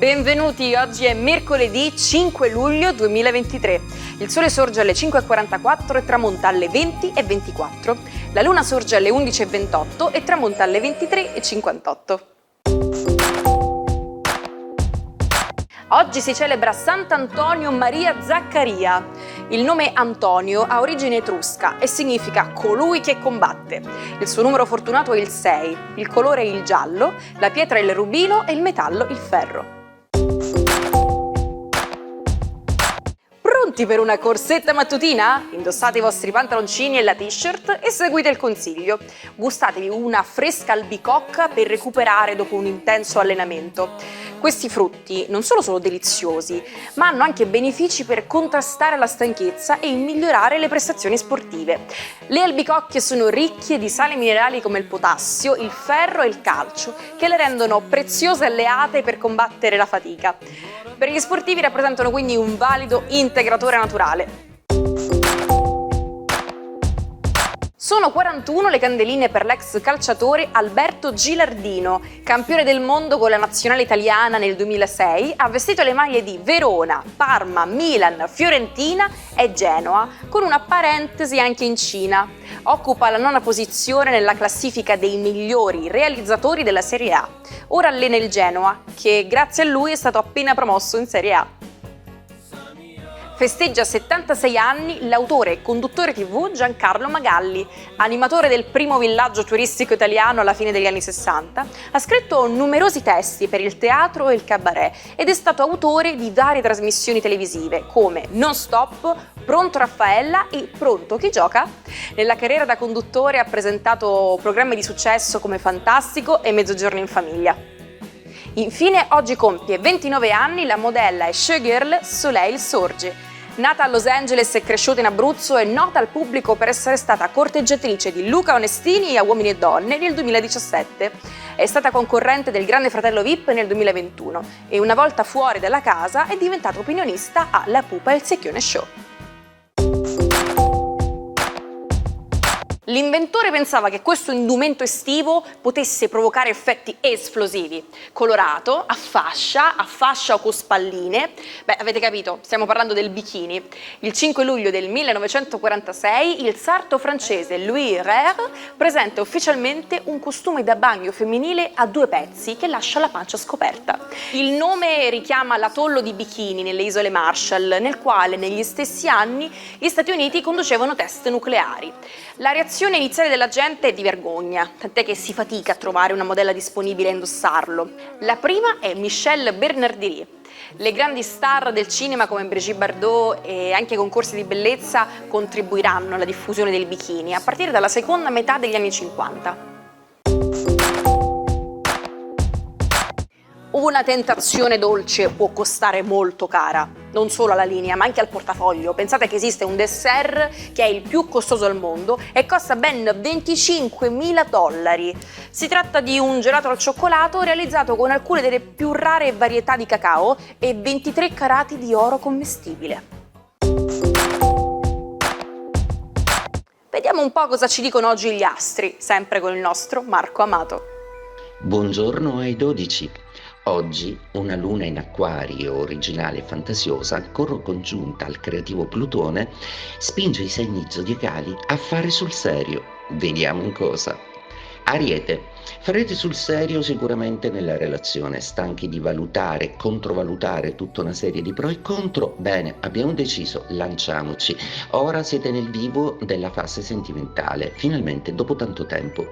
Benvenuti, oggi è mercoledì 5 luglio 2023. Il sole sorge alle 5:44 e tramonta alle 20:24. La luna sorge alle 11:28 e tramonta alle 23:58. Oggi si celebra Sant'Antonio Maria Zaccaria. Il nome Antonio ha origine etrusca e significa colui che combatte. Il suo numero fortunato è il 6, il colore è il giallo, la pietra è il rubino e il metallo il ferro. Pronti per una corsetta mattutina? Indossate i vostri pantaloncini e la t-shirt e seguite il consiglio. Gustatevi una fresca albicocca per recuperare dopo un intenso allenamento. Questi frutti non solo sono deliziosi, ma hanno anche benefici per contrastare la stanchezza e migliorare le prestazioni sportive. Le albicocche sono ricche di sali minerali come il potassio, il ferro e il calcio, che le rendono preziose alleate per combattere la fatica. Per gli sportivi rappresentano quindi un valido integratore naturale. Sono 41 le candeline per l'ex calciatore Alberto Gilardino, campione del mondo con la nazionale italiana nel 2006, ha vestito le maglie di Verona, Parma, Milan, Fiorentina e Genoa, con una parentesi anche in Cina. Occupa la 9ª posizione nella classifica dei migliori realizzatori della Serie A. Ora allena il Genoa, che grazie a lui è stato appena promosso in Serie A. Festeggia 76 anni l'autore e conduttore TV Giancarlo Magalli, animatore del primo villaggio turistico italiano alla fine degli anni 60, ha scritto numerosi testi per il teatro e il cabaret ed è stato autore di varie trasmissioni televisive come Non Stop, Pronto Raffaella e Pronto Chi Gioca? Nella carriera da conduttore ha presentato programmi di successo come Fantastico e Mezzogiorno in Famiglia. Infine, oggi compie 29 anni la modella e showgirl Soleil Sorge. Nata a Los Angeles e cresciuta in Abruzzo, è nota al pubblico per essere stata corteggiatrice di Luca Onestini a Uomini e Donne nel 2017. È stata concorrente del Grande Fratello VIP nel 2021 e una volta fuori dalla casa è diventata opinionista a La Pupa e il Secchione Show. L'inventore pensava che questo indumento estivo potesse provocare effetti esplosivi. Colorato, a fascia o con spalline. Avete capito, stiamo parlando del bikini. Il 5 luglio del 1946 il sarto francese Louis Herrère presenta ufficialmente un costume da bagno femminile a 2 pezzi che lascia la pancia scoperta. Il nome richiama l'atollo di Bikini nelle isole Marshall, nel quale negli stessi anni gli Stati Uniti conducevano test nucleari. La reazione iniziale della gente è di vergogna, tant'è che si fatica a trovare una modella disponibile a indossarlo. La prima è Michelle Bernardier. Le grandi star del cinema come Brigitte Bardot e anche concorsi di bellezza contribuiranno alla diffusione del bikini a partire dalla seconda metà degli anni 50. Una tentazione dolce può costare molto cara, non solo alla linea ma anche al portafoglio. Pensate che esiste un dessert che è il più costoso al mondo e costa ben $25.000. Si tratta di un gelato al cioccolato realizzato con alcune delle più rare varietà di cacao e 23 carati di oro commestibile. Vediamo un po' cosa ci dicono oggi gli astri, sempre con il nostro Marco Amato. Buongiorno ai 12. Oggi una luna in Acquario, originale e fantasiosa, ancora congiunta al creativo Plutone, spinge i segni zodiacali a fare sul serio. Vediamo in cosa. Ariete, farete sul serio sicuramente nella relazione, stanchi di valutare e controvalutare tutta una serie di pro e contro. Bene, abbiamo deciso, lanciamoci. Ora siete nel vivo della fase sentimentale, finalmente dopo tanto tempo.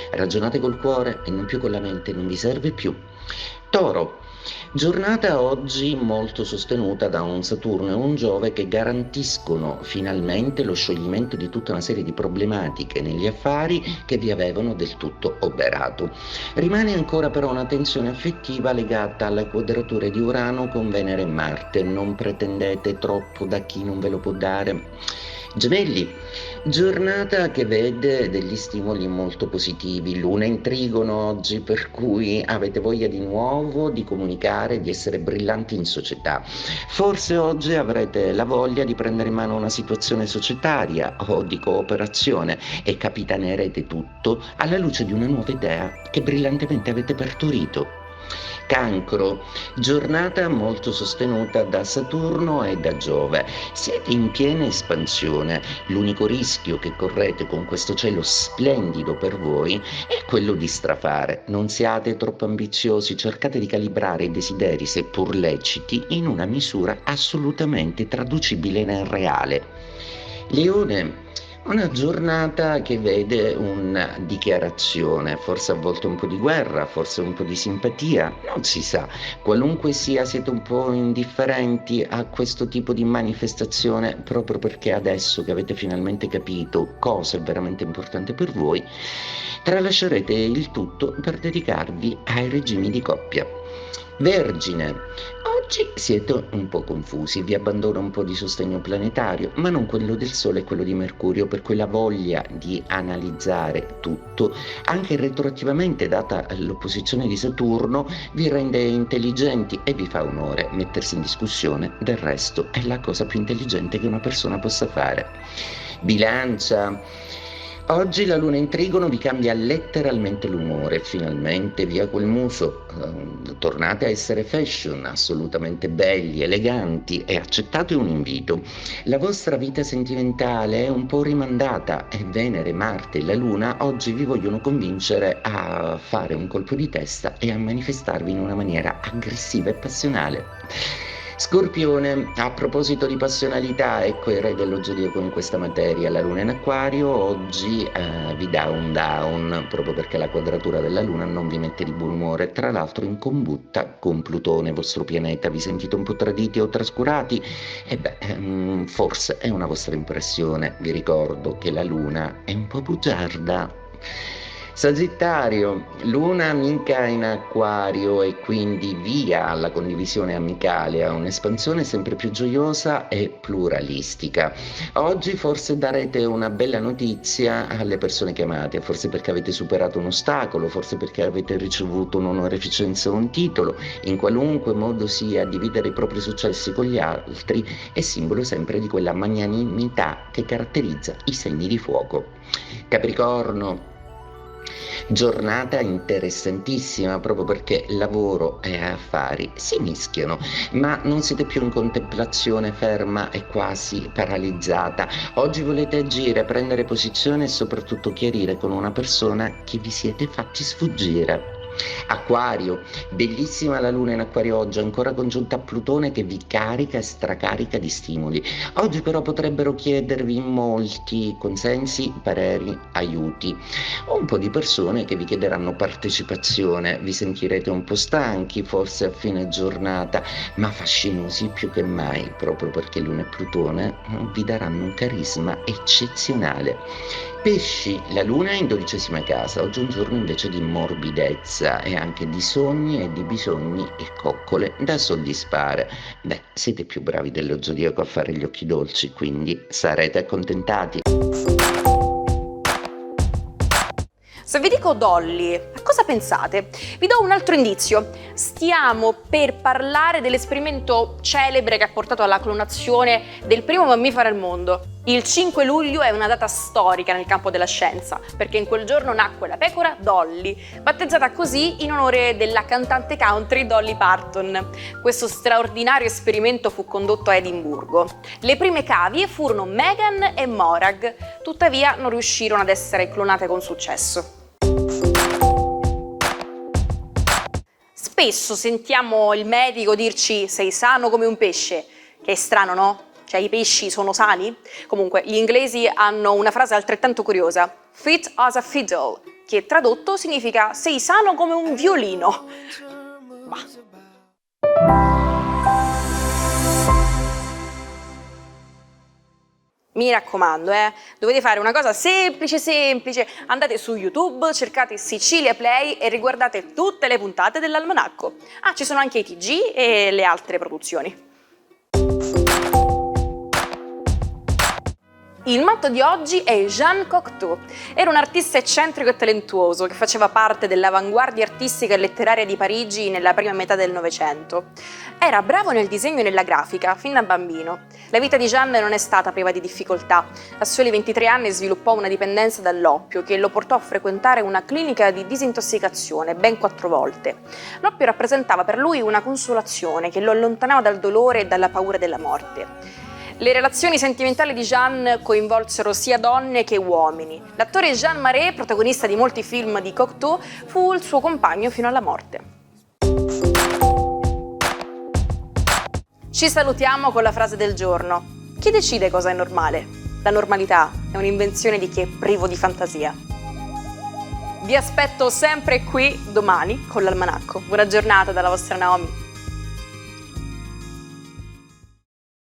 Ragionate col cuore e non più con la mente, non vi serve più. Toro, giornata oggi molto sostenuta da un Saturno e un Giove che garantiscono finalmente lo scioglimento di tutta una serie di problematiche negli affari che vi avevano del tutto oberato. Rimane ancora però una tensione affettiva legata alle quadrature di Urano con Venere e Marte. Non pretendete troppo da chi non ve lo può dare. Gemelli, giornata che vede degli stimoli molto positivi, luna in trigono oggi, per cui avete voglia di nuovo di comunicare, di essere brillanti in società. Forse oggi avrete la voglia di prendere in mano una situazione societaria o di cooperazione e capitanerete tutto alla luce di una nuova idea che brillantemente avete partorito. Cancro, giornata molto sostenuta da Saturno e da Giove. Siete in piena espansione. L'unico rischio che correte con questo cielo splendido per voi è quello di strafare. Non siate troppo ambiziosi, cercate di calibrare i desideri, seppur leciti, in una misura assolutamente traducibile nel reale. Leone, una giornata che vede una dichiarazione, forse a volte un po' di guerra, forse un po' di simpatia, non si sa. Qualunque sia, siete un po' indifferenti a questo tipo di manifestazione proprio perché adesso che avete finalmente capito cosa è veramente importante per voi, tralascerete il tutto per dedicarvi ai regimi di coppia. Vergine, oggi siete un po' confusi, vi abbandona un po' di sostegno planetario, ma non quello del Sole e quello di Mercurio, per cui la voglia di analizzare tutto, anche retroattivamente data l'opposizione di Saturno, vi rende intelligenti e vi fa onore. Mettersi in discussione, del resto, è la cosa più intelligente che una persona possa fare. Bilancia, oggi la luna in trigono vi cambia letteralmente l'umore, finalmente via quel muso, tornate a essere fashion, assolutamente belli, eleganti e accettate un invito. La vostra vita sentimentale è un po' rimandata e Venere, Marte e la Luna oggi vi vogliono convincere a fare un colpo di testa e a manifestarvi in una maniera aggressiva e passionale. Scorpione, a proposito di passionalità, ecco il re dello zodiaco in questa materia. La luna in Acquario oggi vi dà un down, proprio perché la quadratura della luna non vi mette di buon umore. Tra l'altro in combutta con Plutone, vostro pianeta, vi sentite un po' traditi o trascurati? Forse è una vostra impressione. Vi ricordo che la luna è un po' bugiarda. Sagittario, luna amica in Acquario e quindi via alla condivisione amicale, a un'espansione sempre più gioiosa e pluralistica. Oggi forse darete una bella notizia alle persone che amate, forse perché avete superato un ostacolo, forse perché avete ricevuto un'onorificenza o un titolo. In qualunque modo sia, dividere i propri successi con gli altri è simbolo sempre di quella magnanimità che caratterizza i segni di fuoco. Capricorno, giornata interessantissima proprio perché lavoro e affari si mischiano, ma non siete più in contemplazione ferma e quasi paralizzata. Oggi volete agire, prendere posizione e soprattutto chiarire con una persona che vi siete fatti sfuggire. Acquario, bellissima la luna in Acquario oggi, ancora congiunta a Plutone che vi carica e stracarica di stimoli. Oggi però potrebbero chiedervi in molti consensi, pareri, aiuti. O un po' di persone che vi chiederanno partecipazione, vi sentirete un po' stanchi, forse a fine giornata, ma fascinosi più che mai, proprio perché Luna e Plutone vi daranno un carisma eccezionale. Pesci, la luna è in 12ª casa, oggi è un giorno invece di morbidezza e anche di sogni e di bisogni e coccole da soddisfare. Siete più bravi dello zodiaco a fare gli occhi dolci, quindi sarete accontentati. Se vi dico Dolly, a cosa pensate? Vi do un altro indizio. Stiamo per parlare dell'esperimento celebre che ha portato alla clonazione del primo mammifero al mondo. Il 5 luglio è una data storica nel campo della scienza, perché in quel giorno nacque la pecora Dolly, battezzata così in onore della cantante country Dolly Parton. Questo straordinario esperimento fu condotto a Edimburgo. Le prime cavie furono Megan e Morag, tuttavia non riuscirono ad essere clonate con successo. Spesso sentiamo il medico dirci sei sano come un pesce, che è strano, no? Cioè i pesci sono sani? Comunque gli inglesi hanno una frase altrettanto curiosa, fit as a fiddle, che tradotto significa sei sano come un violino. Bah. Mi raccomando, dovete fare una cosa semplice, andate su YouTube, cercate Sicilia Play e riguardate tutte le puntate dell'Almanacco. Ah, ci sono anche i TG e le altre produzioni. Il matto di oggi è Jean Cocteau. Era un artista eccentrico e talentuoso che faceva parte dell'avanguardia artistica e letteraria di Parigi nella prima metà del Novecento. Era bravo nel disegno e nella grafica, fin da bambino. La vita di Jean non è stata priva di difficoltà. A soli 23 anni sviluppò una dipendenza dall'oppio che lo portò a frequentare una clinica di disintossicazione ben 4 volte. L'oppio rappresentava per lui una consolazione che lo allontanava dal dolore e dalla paura della morte. Le relazioni sentimentali di Jean coinvolsero sia donne che uomini. L'attore Jean Marais, protagonista di molti film di Cocteau, fu il suo compagno fino alla morte. Ci salutiamo con la frase del giorno. Chi decide cosa è normale? La normalità è un'invenzione di chi è privo di fantasia. Vi aspetto sempre qui domani con l'Almanacco. Buona giornata dalla vostra Naomi.